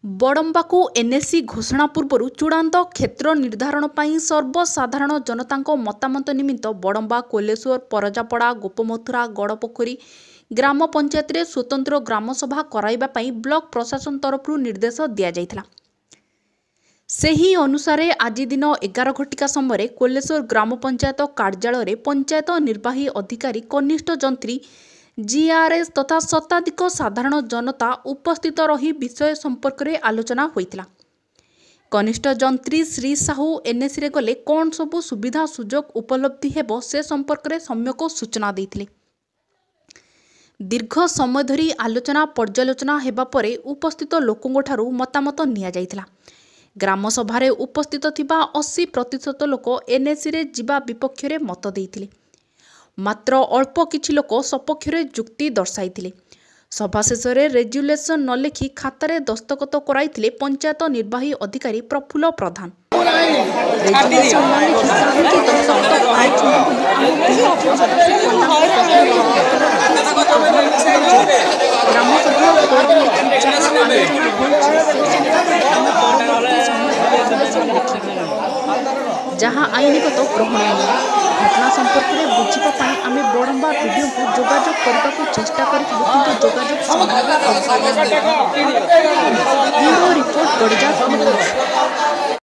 ବଡମ୍ବାକୁ NAC ଘୋଷଣା ପୂର୍ବରୁ ଚୂଡ଼ାନ୍ତ କ୍ଷେତ୍ର ନିର୍ଦ୍ଧାରଣ ପାଇଁ ସର୍ବସାଧାରଣ ଜନତାଙ୍କ ମତାମତ ନିମିତ୍ତ ବଡମ୍ବା, କୋଲେଶ୍ୱର, ପରଜାପଡ଼ା, ଗୋପମଥୁରା, ଗଡ଼ପୋଖରୀ ଗ୍ରାମ ପଞ୍ଚାୟତରେ ସ୍ୱତନ୍ତ୍ର ଗ୍ରାମସଭା କରାଇବା ପାଇଁ ବ୍ଲକ ପ୍ରଶାସନ ତରଫରୁ ନିର୍ଦ୍ଦେଶ ଦିଆଯାଇଥିଲା। ସେହି ଅନୁସାରେ ଆଜି ଦିନ 11 ଘଟିକା ସମୟରେ କୋଲେଶ୍ୱର ଗ୍ରାମ ପଞ୍ଚାୟତ କାର୍ଯ୍ୟାଳୟରେ ପଞ୍ଚାୟତ ନିର୍ବାହୀ ଅଧିକାରୀ, କନିଷ୍ଠ ଯନ୍ତ୍ରୀ, ଜିଆରଏସ୍ ତଥା ଶତାଧିକ ସାଧାରଣ ଜନତା ଉପସ୍ଥିତ ରହି ବିଷୟ ସମ୍ପର୍କରେ ଆଲୋଚନା ହୋଇଥିଲା। କନିଷ୍ଠ ଯନ୍ତ୍ରୀ ଶ୍ରୀ ସାହୁ ଏନ୍ଏସିରେ ଗଲେ କ'ଣ ସବୁ ସୁବିଧା ସୁଯୋଗ ଉପଲବ୍ଧି ହେବ ସେ ସମ୍ପର୍କରେ ସମ୍ୟକ ସୂଚନା ଦେଇଥିଲେ। ଦୀର୍ଘ ସମୟ ଧରି ଆଲୋଚନା ପର୍ଯ୍ୟାଲୋଚନା ହେବା ପରେ ଉପସ୍ଥିତ ଲୋକଙ୍କଠାରୁ ମତାମତ ନିଆଯାଇଥିଲା। ଗ୍ରାମସଭାରେ ଉପସ୍ଥିତ ଥିବା 80% ଲୋକ ଏନ୍ଏସିରେ ଯିବା ବିପକ୍ଷରେ ମତ ଦେଇଥିଲେ। ମାତ୍ର ଅଳ୍ପ କିଛି ଲୋକ ସପକ୍ଷରେ ଯୁକ୍ତି ଦର୍ଶାଇଥିଲେ। ସଭା ଶେଷରେ ରେଜୁଲେସନ ନ ଲେଖି ଖାତାରେ ଦସ୍ତଖତ କରାଇଥିଲେ ପଞ୍ଚାୟତ ନିର୍ବାହୀ ଅଧିକାରୀ ପ୍ରଫୁଲ୍ଲ ପ୍ରଧାନ। ରେଜୁଲେସନ ନ ଲେଖି କାହିଁକି ଦସ୍ତଖତ କରାଇଛନ୍ତି ବୋଲି ଯାହା ଆଇନଗତ ଗ୍ରହଣୀୟ। ଘଟଣା ସମ୍ପର୍କରେ ବୁଝିବା ପାଇଁ ଆମେ ବଡମ୍ବା ବିଡିଓଙ୍କୁ ଯୋଗାଯୋଗ କରିବାକୁ ଚେଷ୍ଟା କରିଥିଲୁ କିନ୍ତୁ ଯୋଗାଯୋଗ ସମ୍ଭବ ହୋଇପାରିଲା ନାହିଁ। ବ୍ୟୁରୋ ରିପୋର୍ଟ, ଗଡ଼ଜାତ ନ୍ୟୁଜ୍।